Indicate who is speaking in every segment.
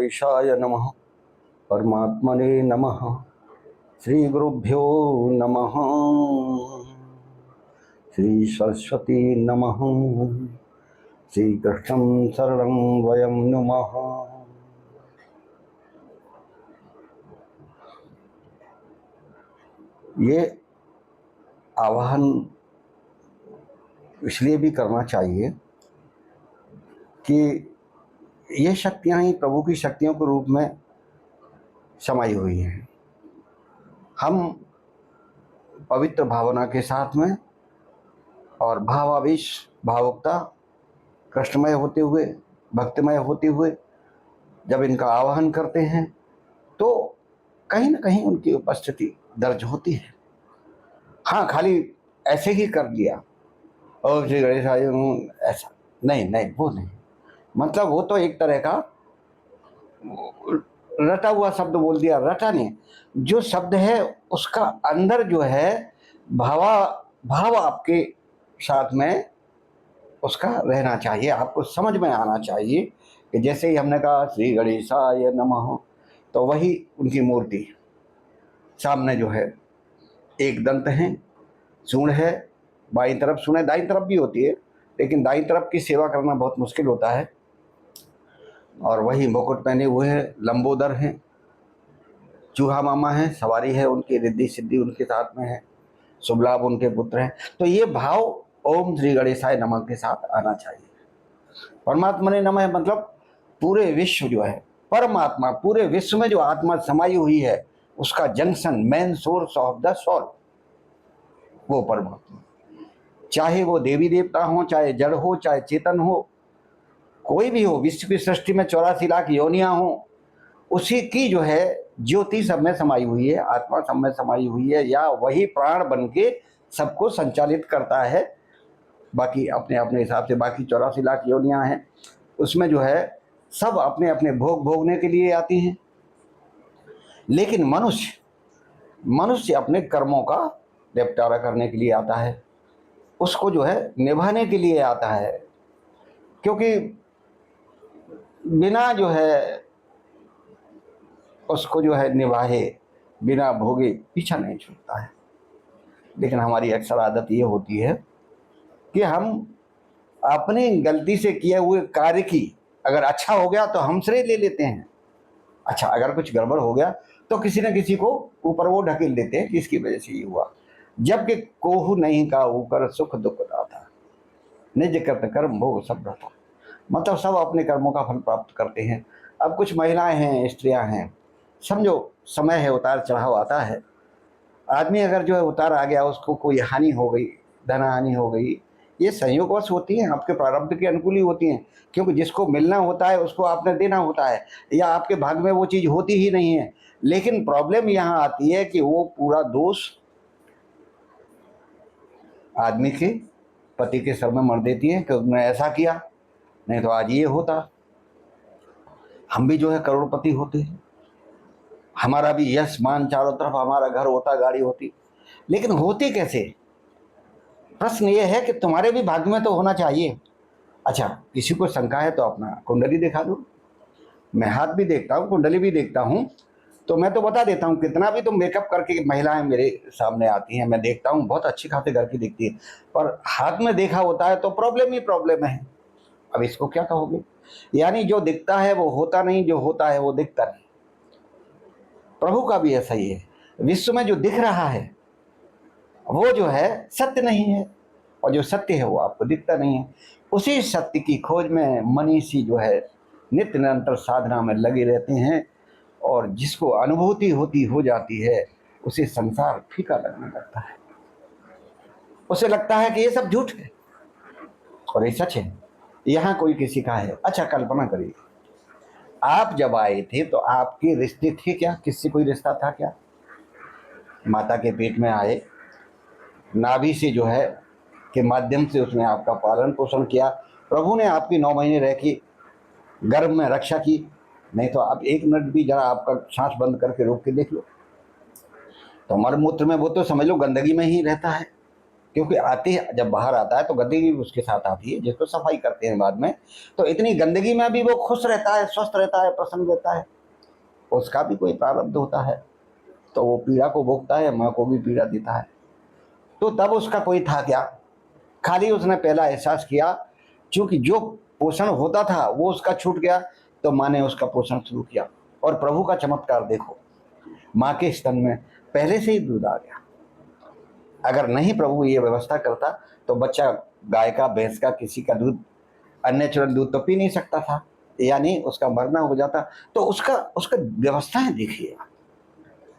Speaker 1: गणेशाय नमः। परमात्मने नमः। श्री गुरुभ्यो नमः। श्री सरस्वती नमः। श्री कृष्णं शरणं वयं नुमः। ये आवाहन इसलिए भी करना चाहिए कि ये शक्तियाँ ही प्रभु की शक्तियों के रूप में समाई हुई हैं। हम पवित्र भावना के साथ में और भावावेश भावुकता कृष्णमय होते हुए, भक्तिमय होते हुए जब इनका आवाहन करते हैं तो कहीं ना कहीं उनकी उपस्थिति दर्ज होती है। हाँ, खाली ऐसे ही कर दिया और श्री गणेश ऐसा नहीं, वो नहीं। मतलब वो तो एक तरह का रटा हुआ शब्द बोल दिया, रटा नहीं। जो शब्द है उसका अंदर जो है भाव आपके साथ में उसका रहना चाहिए, आपको समझ में आना चाहिए कि जैसे ही हमने कहा श्री गणेशाय नमः तो वही उनकी मूर्ति सामने जो है, एक दंत है, सूंड है, बाईं तरफ सूंड है, दाईं तरफ भी होती है लेकिन दाईं तरफ की सेवा करना बहुत मुश्किल होता है। और वही मुकुट पहने हुए हैं, लंबोदर हैं, चूहा मामा है, सवारी है उनकी, रिद्धि सिद्धि उनके साथ में है, शुभ लाभ उनके पुत्र हैं। तो ये भाव ओम श्री गणेशाय नमः के साथ आना चाहिए। परमात्मा ने नमः मतलब पूरे विश्व जो है, परमात्मा पूरे विश्व में जो आत्मा समाई हुई है उसका junction, main source of the soul वो परमात्मा। चाहे वो देवी देवता हो, चाहे जड़ हो, चाहे चेतन हो, कोई भी हो, विश्व की सृष्टि में 84 लाख योनियां हो, उसी की जो है ज्योति सब में समाई हुई है, आत्मा सब में समाई हुई है, या वही प्राण बन के सबको संचालित करता है। बाकी अपने अपने हिसाब से बाकी 84 लाख योनियां हैं, उसमें जो है सब अपने अपने भोग भोगने के लिए आती हैं। लेकिन मनुष्य अपने कर्मों का निपटारा करने के लिए आता है, उसको जो है निभाने के लिए आता है, क्योंकि बिना जो है उसको जो है निभाए, बिना भोगे पीछा नहीं छूटता है। लेकिन हमारी अक्सर आदत ये होती है कि हम अपनी गलती से किए हुए कार्य की अगर अच्छा हो गया तो हम श्रेय ले लेते हैं, अच्छा अगर कुछ गड़बड़ हो गया तो किसी न किसी को ऊपर वो ढकेल देते हैं कि इसकी वजह से ये हुआ। जबकि कोहू नहीं का ऊपर सुख दुख दाता, निज कृत कर्म भोग सब रहता। मतलब सब अपने कर्मों का फल प्राप्त करते हैं। अब कुछ महिलाएं हैं, स्त्रियां हैं, समझो समय है, उतार चढ़ाव आता है। आदमी अगर जो है उतार आ गया, उसको कोई हानि हो गई, धन हानि हो गई, ये संयोगवश होती हैं, आपके प्रारब्ध के अनुकूल ही होती हैं, क्योंकि जिसको मिलना होता है उसको आपने देना होता है, या आपके भाग में वो चीज़ होती ही नहीं है। लेकिन प्रॉब्लम यहाँ आती है कि वो पूरा दोष आदमी के पति के सर में मर देती है कि उसने ऐसा किया, नहीं तो आज ये होता, हम भी जो है करोड़पति होते हैं, हमारा भी यश मान चारों तरफ, हमारा घर होता, गाड़ी होती। लेकिन होती कैसे? प्रश्न ये है कि तुम्हारे भी भाग्य में तो होना चाहिए। अच्छा, किसी को शंका है तो अपना कुंडली दिखा दो। मैं हाथ भी देखता हूँ, कुंडली भी देखता हूँ, तो मैं तो बता देता हूँ। कितना भी तुम मेकअप करके महिलाएं मेरे सामने आती हैं, मैं देखता हूँ, बहुत अच्छी खासी घर की दिखती है, पर हाथ में देखा होता है तो प्रॉब्लम ही प्रॉब्लम है। अब इसको क्या कहोगे? यानी जो दिखता है वो होता नहीं, जो होता है वो दिखता नहीं। प्रभु का भी ऐसा ही है, विश्व में जो दिख रहा है वो जो है सत्य नहीं है, और जो सत्य है वो आपको दिखता नहीं है। उसी सत्य की खोज में मनीषी जो है नित्य निरंतर साधना में लगे रहते हैं, और जिसको अनुभूति होती हो जाती है उसे संसार फीका लगने लगता है, उसे लगता है कि ये सब झूठ है और ये सच है। यहाँ कोई किसी का है। अच्छा, कल्पना करिए, आप जब आए थे तो आपके रिश्ते थे क्या? किससे कोई रिश्ता था क्या? माता के पेट में आए, नाभि से जो है के माध्यम से उसने आपका पालन पोषण किया, प्रभु ने आपकी 9 महीने रह के गर्भ में रक्षा की। नहीं तो आप एक मिनट भी जरा आपका सांस बंद करके रोक के देख लो, तो मलमूत्र में वो तो समझ लो गंदगी में ही रहता है, क्योंकि आते ही जब बाहर आता है तो गंदगी भी उसके साथ आती है, जिसको सफाई करते हैं बाद में। तो इतनी गंदगी में भी वो खुश रहता है, स्वस्थ रहता है, प्रसन्न रहता है, उसका भी कोई प्रारब्ध होता है, तो वो पीड़ा को भोगता है, माँ को भी पीड़ा देता है। तो तब उसका कोई था क्या, खाली उसने पहला एहसास किया, क्योंकि जो पोषण होता था वो उसका छूट गया, तो माँ ने उसका पोषण शुरू किया। और प्रभु का चमत्कार देखो, माँ के स्तन में पहले से ही दूध आ गया। अगर नहीं प्रभु ये व्यवस्था करता तो बच्चा गाय का, भैंस का, किसी का दूध, अननेचुरल दूध तो पी नहीं सकता था, यानी उसका मरना हो जाता। तो उसका उसका व्यवस्थाएं देखिए,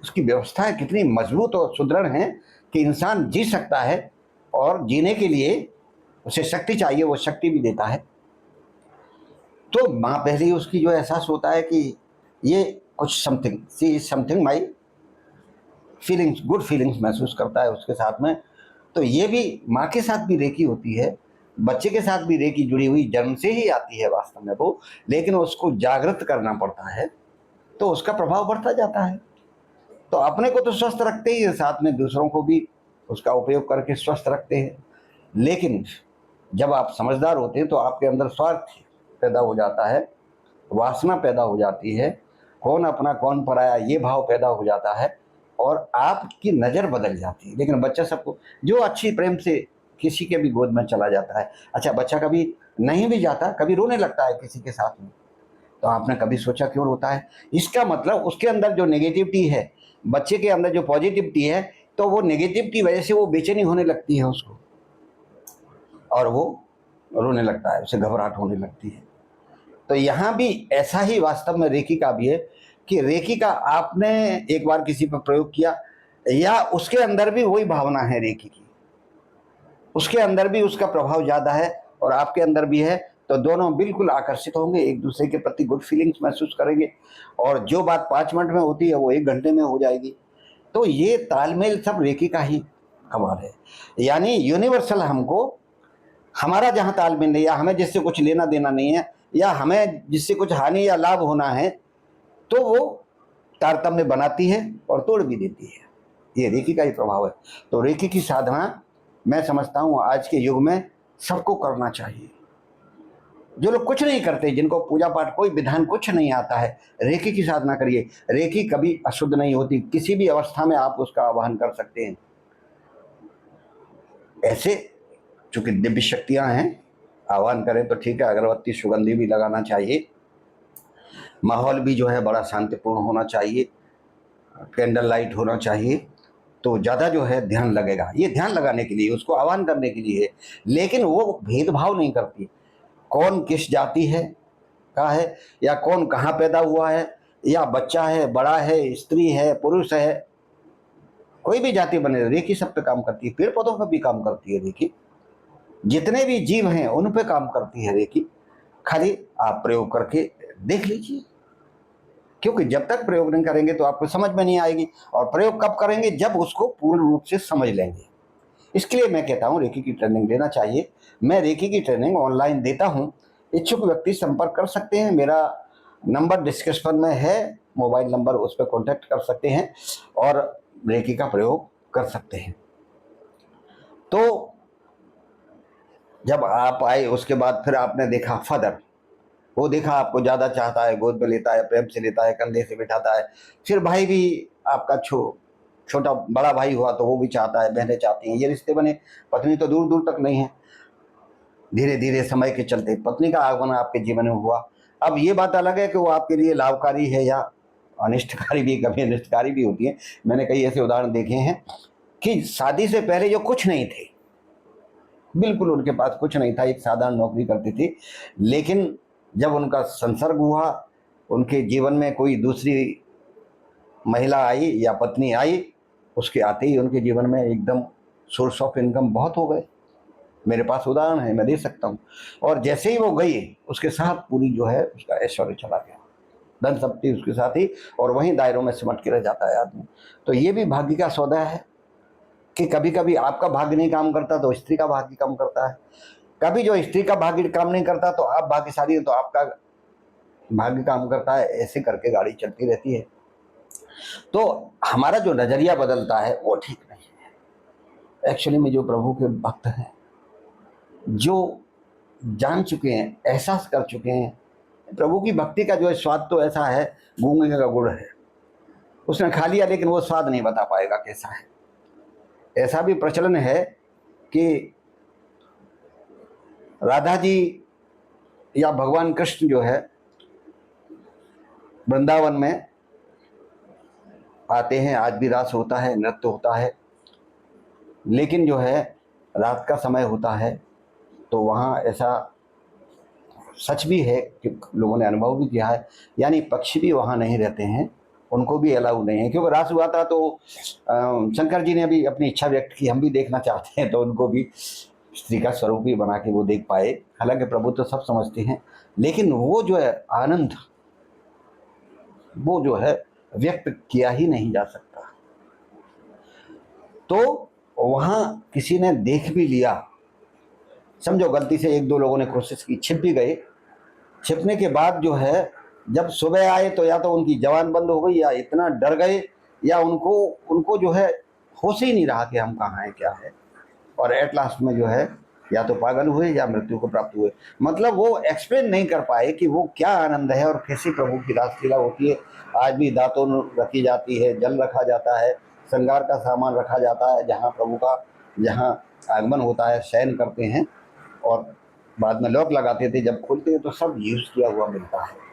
Speaker 1: उसकी व्यवस्थाएं कितनी मजबूत और सुदृढ़ हैं कि इंसान जी सकता है, और जीने के लिए उसे शक्ति चाहिए, वो शक्ति भी देता है। तो माँ पहले ही उसकी जो एहसास होता है कि ये कुछ something, she is something, my feelings, good feelings महसूस करता है उसके साथ में। तो ये भी माँ के साथ भी रेकी होती है, बच्चे के साथ भी रेकी जुड़ी हुई जन्म से ही आती है वास्तव में वो, लेकिन उसको जागृत करना पड़ता है, तो उसका प्रभाव बढ़ता जाता है। तो अपने को तो स्वस्थ रखते ही है, साथ में दूसरों को भी उसका उपयोग करके स्वस्थ रखते हैं। लेकिन जब आप समझदार होते हैं तो आपके अंदर स्वार्थ पैदा हो जाता है, वासना पैदा हो जाती है, कौन अपना कौन पराया ये भाव पैदा हो जाता है, और आपकी नज़र बदल जाती है। लेकिन बच्चा सबको, जो अच्छी प्रेम से किसी के भी गोद में चला जाता है, अच्छा बच्चा कभी नहीं भी जाता, कभी रोने लगता है किसी के साथ में, तो आपने कभी सोचा क्यों रोता है? इसका मतलब उसके अंदर जो नेगेटिविटी है, बच्चे के अंदर जो पॉजिटिविटी है, तो वो नेगेटिविटी वजह से वो बेचैनी होने लगती है उसको, और वो रोने लगता है, उसे घबराहट होने लगती है। तो यहाँ भी ऐसा ही वास्तव में रेकी का भी है कि रेकी का आपने एक बार किसी पर प्रयोग किया, या उसके अंदर भी वही भावना है रेकी की, उसके अंदर भी उसका प्रभाव ज़्यादा है और आपके अंदर भी है, तो दोनों बिल्कुल आकर्षित होंगे, एक दूसरे के प्रति गुड फीलिंग्स महसूस करेंगे, और जो बात 5 मिनट में होती है वो 1 घंटे में हो जाएगी। तो ये तालमेल सब रेकी का ही कमाल है। यानी यूनिवर्सल हमको, हमारा जहाँ तालमेल नहीं, या हमें जिससे कुछ लेना देना नहीं है, या हमें जिससे कुछ हानि या लाभ होना है, तो वो तारतम्य बनाती है और तोड़ भी देती है। ये रेकी का ही प्रभाव है। तो रेकी की साधना मैं समझता हूँ आज के युग में सबको करना चाहिए। जो लोग कुछ नहीं करते, जिनको पूजा पाठ कोई विधान कुछ नहीं आता है, रेकी की साधना करिए। रेकी कभी अशुद्ध नहीं होती, किसी भी अवस्था में आप उसका आवाहन कर सकते हैं। ऐसे चूंकि दिव्य शक्तियां हैं, आह्वान करें तो ठीक है, अगरबत्ती सुगंधी भी लगाना चाहिए, माहौल भी जो है बड़ा शांतिपूर्ण होना चाहिए, कैंडल लाइट होना चाहिए, तो ज़्यादा जो है ध्यान लगेगा। ये ध्यान लगाने के लिए, उसको आह्वान करने के लिए है, लेकिन वो भेदभाव नहीं करती, कौन किस जाति है का है, या कौन कहाँ पैदा हुआ है, या बच्चा है, बड़ा है, स्त्री है, पुरुष है, कोई भी जाति बने, रेकी सब पे काम करती है। पेड़ पौधों पर भी काम करती है रेकी, जितने भी जीव हैं उन पे काम करती है रेकी। खाली आप प्रयोग करके देख लीजिए, क्योंकि जब तक प्रयोग नहीं करेंगे तो आपको समझ में नहीं आएगी, और प्रयोग कब करेंगे? जब उसको पूर्ण रूप से समझ लेंगे। इसके लिए मैं कहता हूँ रेकी की ट्रेनिंग लेना चाहिए। मैं रेकी की ट्रेनिंग ऑनलाइन देता हूँ, इच्छुक व्यक्ति संपर्क कर सकते हैं। मेरा नंबर डिस्क्रिप्शन में है, मोबाइल नंबर, उस पर कॉन्टैक्ट कर सकते हैं और रेकी का प्रयोग कर सकते हैं। तो जब आप आए उसके बाद फिर आपने देखा फादर, वो देखा आपको ज़्यादा चाहता है, गोद में लेता है, प्रेम से लेता है, कंधे से बिठाता है। फिर भाई भी आपका छोटा बड़ा भाई हुआ तो वो भी चाहता है, बहनें चाहती हैं, ये रिश्ते बने। पत्नी तो दूर दूर तक नहीं है, धीरे धीरे समय के चलते पत्नी का आगमन आपके जीवन में हुआ। अब ये बात अलग है कि वो आपके लिए लाभकारी है या अनिष्टकारी भी, कभी अनिष्टकारी भी होती है। मैंने कई ऐसे उदाहरण देखे हैं कि शादी से पहले जो कुछ नहीं थे, बिल्कुल उनके पास कुछ नहीं था, एक साधारण नौकरी करती थी, लेकिन जब उनका संसर्ग हुआ, उनके जीवन में कोई दूसरी महिला आई या पत्नी आई, उसके आते ही उनके जीवन में एकदम सोर्स ऑफ इनकम बहुत हो गए। मेरे पास उदाहरण है, मैं दे सकता हूँ। और जैसे ही वो गई, उसके साथ पूरी जो है उसका ऐश्वर्य चला गया, धन संपत्ति उसके साथ ही, और वहीं दायरों में सिमट के रह जाता है आदमी। तो ये भी भाग्य का सौदा है कि कभी कभी आपका भाग्य नहीं काम करता तो स्त्री का भाग्य काम करता है, कभी जो स्त्री का भाग्य काम नहीं करता तो आप भाग्यशाली हैं तो आपका भाग्य काम करता है। ऐसे करके गाड़ी चलती रहती है। तो हमारा जो नजरिया बदलता है वो ठीक नहीं एक्चुअली में जो प्रभु के भक्त हैं, जो जान चुके हैं, एहसास कर चुके हैं, प्रभु की भक्ति का जो है स्वाद तो ऐसा है, गूंगे का गुड़ है। उसने खा लिया लेकिन वो स्वाद नहीं बता पाएगा कैसा है। ऐसा भी प्रचलन है कि राधा जी या भगवान कृष्ण जो है वृंदावन में आते हैं, आज भी रास होता है, नृत्य होता है, लेकिन जो है रात का समय होता है तो वहाँ ऐसा सच भी है कि लोगों ने अनुभव भी किया है, यानी पक्षी भी वहाँ नहीं रहते हैं, उनको भी अलाउ नहीं है। क्योंकि रास हुआ था तो शंकर जी ने भी अपनी इच्छा व्यक्त की, हम भी देखना चाहते हैं, तो उनको भी स्त्री का स्वरूप ही बना के वो देख पाए। हालांकि प्रभु तो सब समझते हैं, लेकिन वो जो है आनंद, वो जो है व्यक्त किया ही नहीं जा सकता। तो वहाँ किसी ने देख भी लिया, समझो गलती से एक दो लोगों ने कोशिश की, छिप भी गए। छिपने के बाद जो है जब सुबह आए तो या तो उनकी जबान बंद हो गई, या इतना डर गए, या उनको जो है होश ही नहीं रहा कि हम कहाँ हैं, क्या है, और एट लास्ट में जो है या तो पागल हुए या मृत्यु को प्राप्त हुए। मतलब वो एक्सप्लेन नहीं कर पाए कि वो क्या आनंद है और कैसी प्रभु की रासलीला होती है। आज भी दातुन रखी जाती है, जल रखा जाता है, श्रृंगार का सामान रखा जाता है, जहाँ प्रभु का जहाँ आगमन होता है शयन करते हैं, और बाद में लॉक लगाते थे, जब खोलते हैं तो सब यूज किया हुआ मिलता है।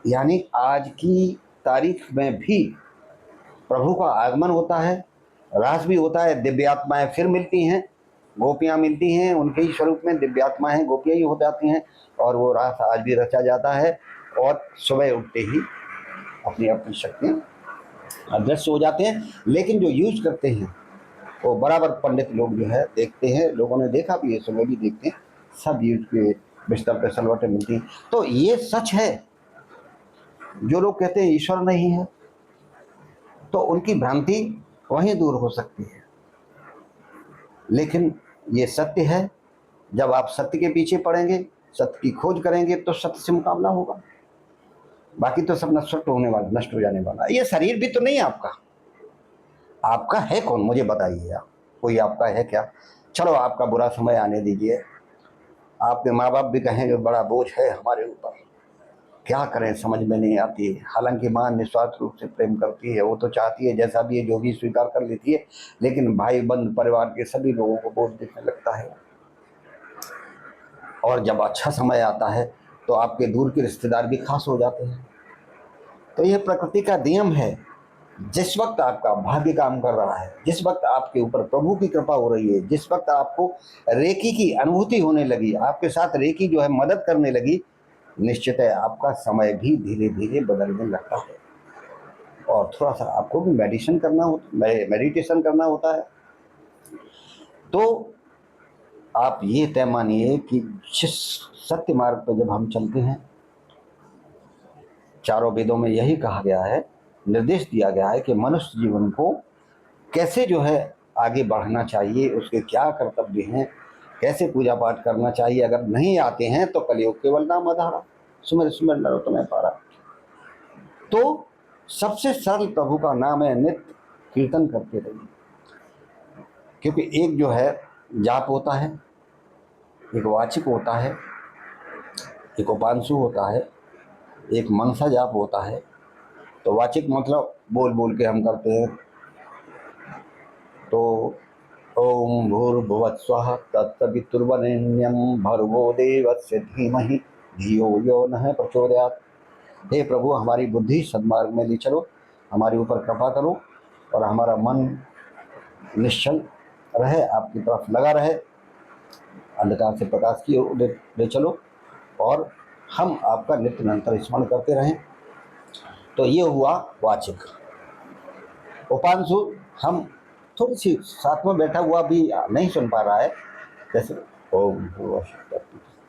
Speaker 1: यानी आज की तारीख में भी प्रभु का आगमन होता है, रास भी होता है, दिव्यात्माएं फिर मिलती हैं, गोपियां मिलती हैं, उनके ही स्वरूप में दिव्यात्माएं गोपियां ही हो जाती हैं, और वो रास आज भी रचा जाता है। और सुबह उठते ही अपनी अपनी शक्तियाँ अदृश्य हो जाते हैं। लेकिन जो यूज करते हैं वो बराबर पंडित लोग जो है देखते हैं, लोगों ने देखा भी है, सुबह भी देखते हैं, सब यूज के बिस्तर पे सलवटें मिलती हैं। तो ये सच है। जो लोग कहते हैं ईश्वर नहीं है, तो उनकी भ्रांति वहीं दूर हो सकती है, लेकिन ये सत्य है। जब आप सत्य के पीछे पड़ेंगे, सत्य की खोज करेंगे, तो सत्य से मुकाबला होगा। बाकी तो सब नष्ट होने वाला, नष्ट हो जाने वाला। ये शरीर भी तो नहीं है आपका। आपका है कौन, मुझे बताइए आप, कोई आपका है क्या? चलो आपका बुरा समय आने दीजिए, आपके माँ बाप भी कहेंगे बड़ा बोझ है हमारे ऊपर, क्या करें समझ में नहीं आती। हालांकि माँ निस्वार्थ रूप से प्रेम करती है, वो तो चाहती है जैसा भी है जो भी स्वीकार कर लेती है, लेकिन भाई बंद परिवार के सभी लोगों को बोझ दिखने लगता है। और जब अच्छा समय आता है तो आपके दूर के रिश्तेदार भी खास हो जाते हैं। तो यह प्रकृति का नियम है। जिस वक्त आपका भाग्य काम कर रहा है, जिस वक्त आपके ऊपर प्रभु की कृपा हो रही है, जिस वक्त आपको रेकी की अनुभूति होने लगी, आपके साथ रेकी जो है मदद करने लगी, निश्चित है आपका समय भी धीरे धीरे बदलने लगता है। और थोड़ा सा आपको भी मेडिटेशन करना होता है। तो आप ये तय मानिए कि जिस सत्य मार्ग पर जब हम चलते हैं, चारों वेदों में यही कहा गया है, निर्देश दिया गया है कि मनुष्य जीवन को कैसे जो है आगे बढ़ना चाहिए, उसके क्या कर्तव्य हैं, कैसे पूजा पाठ करना चाहिए। अगर नहीं आते हैं तो कलयुग केवल नाम आधारा, सुमिर सुमिर नरोत्तम पारा। तो सबसे सरल प्रभु का नाम है, नित्य कीर्तन करते रहिए। क्योंकि एक जो है जाप होता है, एक वाचिक होता है, एक उपांशु होता है, एक मनसा जाप होता है। तो वाचिक मतलब बोल बोल के हम करते हैं, तो ओम भूर्भुवः स्वः तत्सवितुर्वरेण्यं भर्गो देवस्य धीमहि धियो यो नः प्रचोदयात्। हे प्रभु, हमारी बुद्धि सद्मार्ग में ले चलो, हमारे ऊपर कृपा करो, और हमारा मन निश्चल रहे, आपकी तरफ लगा रहे, अंधकार से प्रकाश की ओर ले चलो, और हम आपका नित्य निरंतर स्मरण करते रहें। तो ये हुआ वाचिक। उपांशु, हम थोड़ी सी साथ में बैठा हुआ भी नहीं सुन पा रहा है, जैसे ओम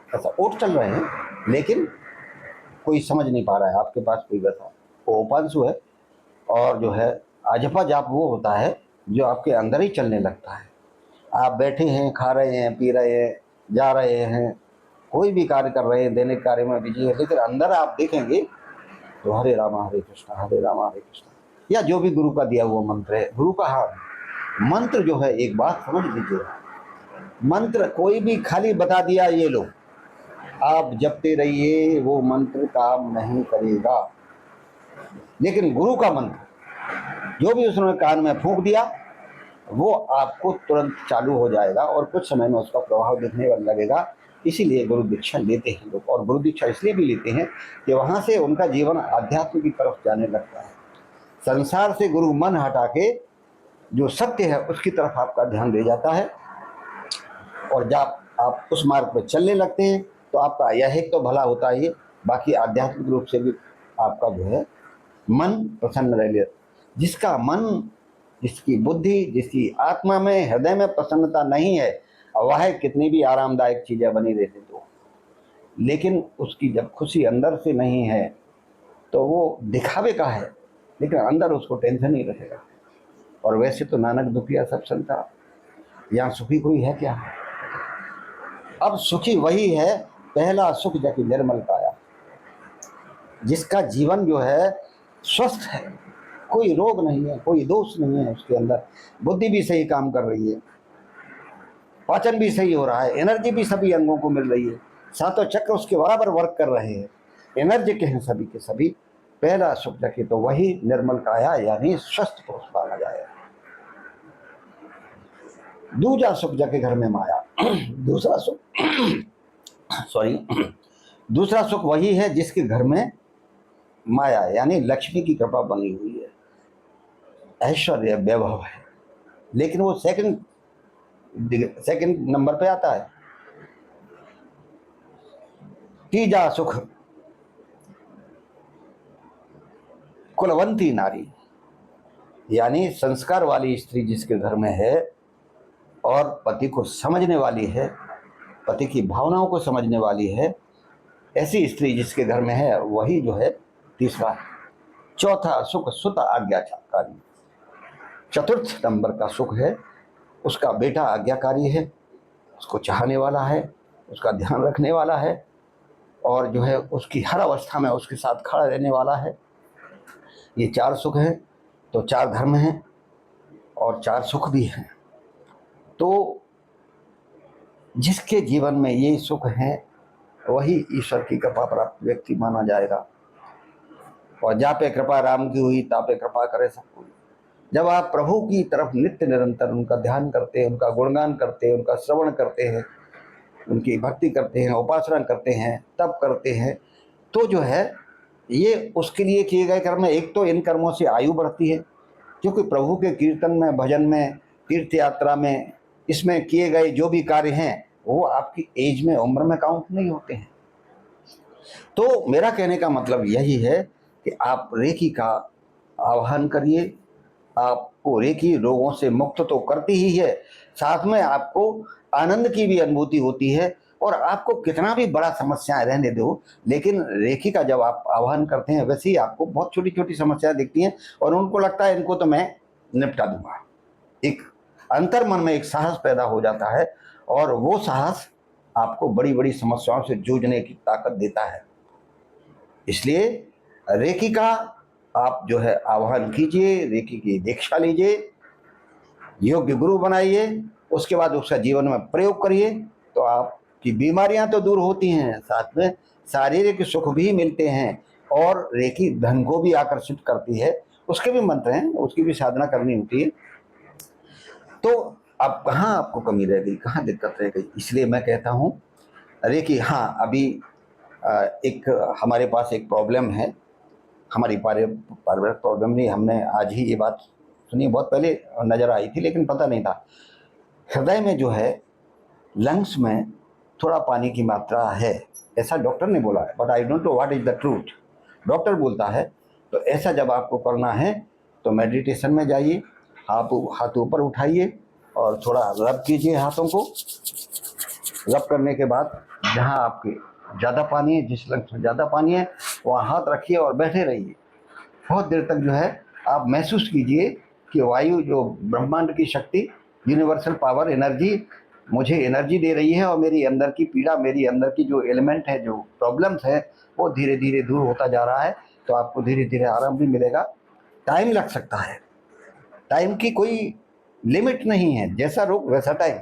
Speaker 1: ऐसा ओट चल रहे हैं, लेकिन कोई समझ नहीं पा रहा है आपके पास कोई वैसा, वो उपांशु है। और जो है अजपा जाप वो होता है जो आपके अंदर ही चलने लगता है। आप बैठे हैं, खा रहे हैं, पी रहे हैं, जा रहे हैं, कोई भी कार्य कर रहे हैं, दैनिक कार्य में बिजी है, लेकिन अंदर आप देखेंगे तो हरे रामा हरे कृष्णा हरे रामा हरे कृष्णा, या जो भी गुरु का दिया हुआ मंत्र है, गुरु का हाथ मंत्र जो है, एक बात समझ लीजिए, मंत्र कोई भी खाली बता दिया ये लो आप जपते रहिए, वो मंत्र काम नहीं करेगा। लेकिन गुरु का मंत्र जो भी उसने कान में फूंक दिया वो आपको तुरंत चालू हो जाएगा और कुछ समय में उसका प्रभाव दिखने लगेगा। इसीलिए गुरु दीक्षा लेते हैं लोग, और गुरु दीक्षा इसलिए भी लेते हैं कि वहां से उनका जीवन अध्यात्म की तरफ जाने लगता है। संसार से गुरु मन हटा के जो सत्य है उसकी तरफ आपका ध्यान दे जाता है, और जब आप उस मार्ग पर चलने लगते हैं तो आपका यह तो भला होता ही, बाकी आध्यात्मिक रूप से भी आपका जो है मन प्रसन्न रह। जिसका मन, जिसकी बुद्धि, जिसकी आत्मा में, हृदय में प्रसन्नता नहीं है, वह कितनी भी आरामदायक चीजें बनी रहती तो, लेकिन उसकी जब खुशी अंदर से नहीं है तो वो दिखावे का है, लेकिन अंदर उसको टेंशन ही रहेगा। और वैसे तो नानक दुखिया सब संसार, यहाँ सुखी कोई है क्या? अब सुखी वही है, पहला सुख जबकि निर्मल काया, जिसका जीवन जो है स्वस्थ है, कोई रोग नहीं है, कोई दोष नहीं है उसके अंदर, बुद्धि भी सही काम कर रही है, पाचन भी सही हो रहा है, एनर्जी भी सभी अंगों को मिल रही है, सातों चक्र उसके बराबर वर्क कर रहे हैं, एनर्जी के हैं सभी के सभी। पहला सुख जबकि तो वही निर्मल काया, यानी स्वस्थ पुरुष पाना जाएगा। दूजा सुख जाके घर में माया। दूसरा सुख दूसरा सुख वही है जिसके घर में माया यानी लक्ष्मी की कृपा बनी हुई है, ऐश्वर्य वैभव है, लेकिन वो सेकंड नंबर पे आता है। तीजा सुख कुलवंती नारी, यानी संस्कार वाली स्त्री जिसके घर में है और पति को समझने वाली है, पति की भावनाओं को समझने वाली है, ऐसी स्त्री जिसके घर में है, वही जो है तीसरा है। चौथा सुख सुत आज्ञाकारी, चतुर्थ नंबर का सुख है उसका बेटा आज्ञाकारी है, उसको चाहने वाला है, उसका ध्यान रखने वाला है, और जो है उसकी हर अवस्था में उसके साथ खड़ा रहने वाला है। ये चार सुख हैं, तो चार धर्म हैं और चार सुख भी हैं। तो जिसके जीवन में ये सुख हैं वही ईश्वर की कृपा प्राप्त व्यक्ति माना जाएगा। और जा पे कृपा राम की हुई ता पे कृपा करे सब कोई। जब आप प्रभु की तरफ नित्य निरंतर उनका ध्यान करते हैं, उनका गुणगान करते हैं, उनका श्रवण करते हैं, उनकी भक्ति करते हैं, उपासना करते हैं, तप करते हैं, तो जो है ये उसके लिए किए गए कर्म। एक तो इन कर्मों से आयु बढ़ती है, क्योंकि प्रभु के कीर्तन में, भजन में, तीर्थ यात्रा में, इसमें किए गए जो भी कार्य हैं वो आपकी एज में, उम्र में काउंट नहीं होते हैं। तो मेरा कहने का मतलब यही है कि आप रेकी का आह्वान करिए। आपको रेकी रोगों से मुक्त तो करती ही है, साथ में आपको आनंद की भी अनुभूति होती है, और आपको कितना भी बड़ा समस्याएं रहने दो, लेकिन रेकी का जब आप आह्वान करते हैं वैसे ही आपको बहुत छोटी छोटी समस्याएं दिखती हैं और उनको लगता है इनको तो मैं निपटा दूंगा। एक अंतर मन में एक साहस पैदा हो जाता है, और वो साहस आपको बड़ी बड़ी समस्याओं से जूझने की ताकत देता है। इसलिए रेकी का आप जो है आह्वान कीजिए, रेकी की दीक्षा लीजिए, योग्य गुरु बनाइए, उसके बाद उसका जीवन में प्रयोग करिए, तो आपकी बीमारियां तो दूर होती हैं, साथ में शारीरिक सुख भी मिलते हैं, और रेकी धन को भी आकर्षित करती है। उसके भी मंत्र हैं, उसकी भी साधना करनी होती है। तो अब कहाँ आपको कमी रह गई, कहाँ दिक्कत रह गई? इसलिए मैं कहता हूँ रेकी, हाँ अभी एक हमारे पास एक प्रॉब्लम है, हमारी पारिवारिक प्रॉब्लम नहीं, हमने आज ही ये बात सुनी, बहुत पहले नज़र आई थी लेकिन पता नहीं था। हृदय में जो है, लंग्स में थोड़ा पानी की मात्रा है, ऐसा डॉक्टर ने बोला है, but I don't know what is the truth. Doctor बोलता है। तो ऐसा जब आपको करना है तो मेडिटेशन में जाइए, हाथ ऊपर उठाइए और थोड़ा रब कीजिए हाथों को। रब करने के बाद जहाँ आपके ज़्यादा पानी है, जिस लंग्स में ज़्यादा पानी है, वहाँ हाथ रखिए और बैठे रहिए। बहुत देर तक जो है आप महसूस कीजिए कि वायु, जो ब्रह्मांड की शक्ति, यूनिवर्सल पावर, एनर्जी मुझे एनर्जी दे रही है, और मेरी अंदर की पीड़ा, मेरी अंदर की जो एलिमेंट है, जो प्रॉब्लम्स है, वो धीरे धीरे दूर होता जा रहा है। तो आपको धीरे धीरे आराम भी मिलेगा। टाइम लग सकता है, टाइम की कोई लिमिट नहीं है, जैसा रोग वैसा टाइम।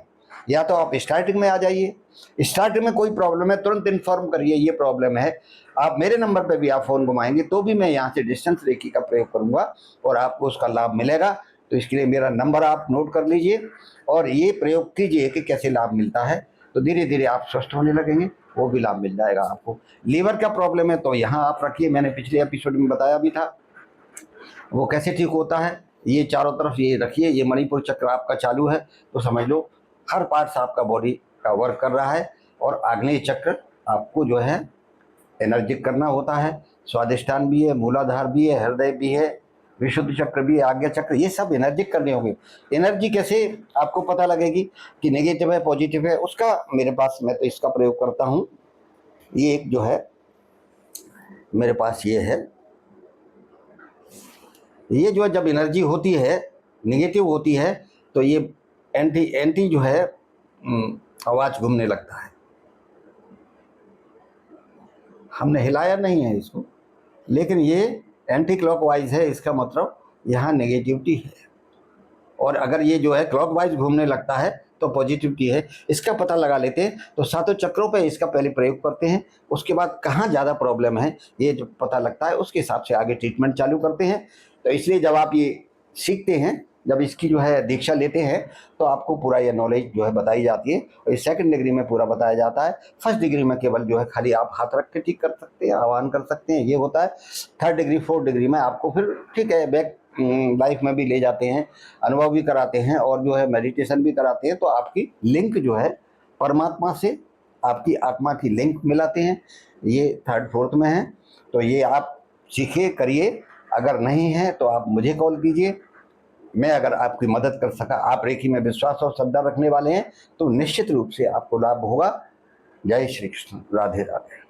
Speaker 1: या तो आप स्टार्टिंग में आ जाइए, स्टार्टिंग में कोई प्रॉब्लम है तुरंत इन्फॉर्म करिए ये प्रॉब्लम है, आप मेरे नंबर पे भी आप फ़ोन घुमाएंगे तो भी मैं यहाँ से डिस्टेंस रेखी का प्रयोग करूँगा और आपको उसका लाभ मिलेगा। तो इसके लिए मेरा नंबर आप नोट कर लीजिए और ये प्रयोग कीजिए कि कैसे लाभ मिलता है, तो धीरे धीरे आप स्वस्थ होने लगेंगे, वो भी लाभ मिल जाएगा आपको। लीवर का प्रॉब्लम है तो यहाँ आप रखिए, मैंने पिछले एपिसोड में बताया भी था वो कैसे ठीक होता है। ये चारों तरफ ये रखिए, ये मणिपुर चक्र आपका चालू है तो समझ लो हर पार्ट्स आपका बॉडी का वर्क कर रहा है। और आग्नेय चक्र आपको जो है एनर्जिक करना होता है, स्वादिष्टान भी है, मूलाधार भी है, हृदय भी है, विशुद्ध चक्र भी है, आज्ञा चक्र, ये सब एनर्जिक करने होंगे। एनर्जी कैसे आपको पता लगेगी कि नेगेटिव है पॉजिटिव है, उसका मेरे पास, मैं तो इसका प्रयोग करता हूँ। ये एक जो है मेरे पास ये है, ये जो है जब एनर्जी होती है नेगेटिव होती है तो ये एंटी एंटी जो है आवाज़ घूमने लगता है। हमने हिलाया नहीं है इसको, लेकिन ये एंटी क्लॉकवाइज है, इसका मतलब यहाँ नेगेटिविटी है। और अगर ये जो है क्लॉकवाइज घूमने लगता है तो पॉजिटिविटी है। इसका पता लगा लेते हैं, तो सातों चक्रों पे इसका पहले प्रयोग करते हैं, उसके बाद कहाँ ज़्यादा प्रॉब्लम है ये जो पता लगता है उसके हिसाब से आगे ट्रीटमेंट चालू करते हैं। तो इसलिए जब आप ये सीखते हैं, जब इसकी जो है दीक्षा लेते हैं तो आपको पूरा ये नॉलेज जो है बताई जाती है। और ये सेकंड डिग्री में पूरा बताया जाता है, फर्स्ट डिग्री में केवल जो है खाली आप हाथ रख के ठीक कर सकते हैं, आह्वान कर सकते हैं, ये होता है। थर्ड डिग्री फोर्थ डिग्री में आपको फिर ठीक है बैक लाइफ में भी ले जाते हैं, अनुभव भी कराते हैं और जो है मेडिटेशन भी कराते हैं। तो आपकी लिंक जो है परमात्मा से आपकी आत्मा की लिंक मिलाते हैं, ये थर्ड फोर्थ में है। तो ये आप सीखिए करिए, अगर नहीं है तो आप मुझे कॉल कीजिए, मैं अगर आपकी मदद कर सका, आप रेखी में विश्वास और श्रद्धा रखने वाले हैं तो निश्चित रूप से आपको लाभ होगा। जय श्री कृष्ण, राधे राधे।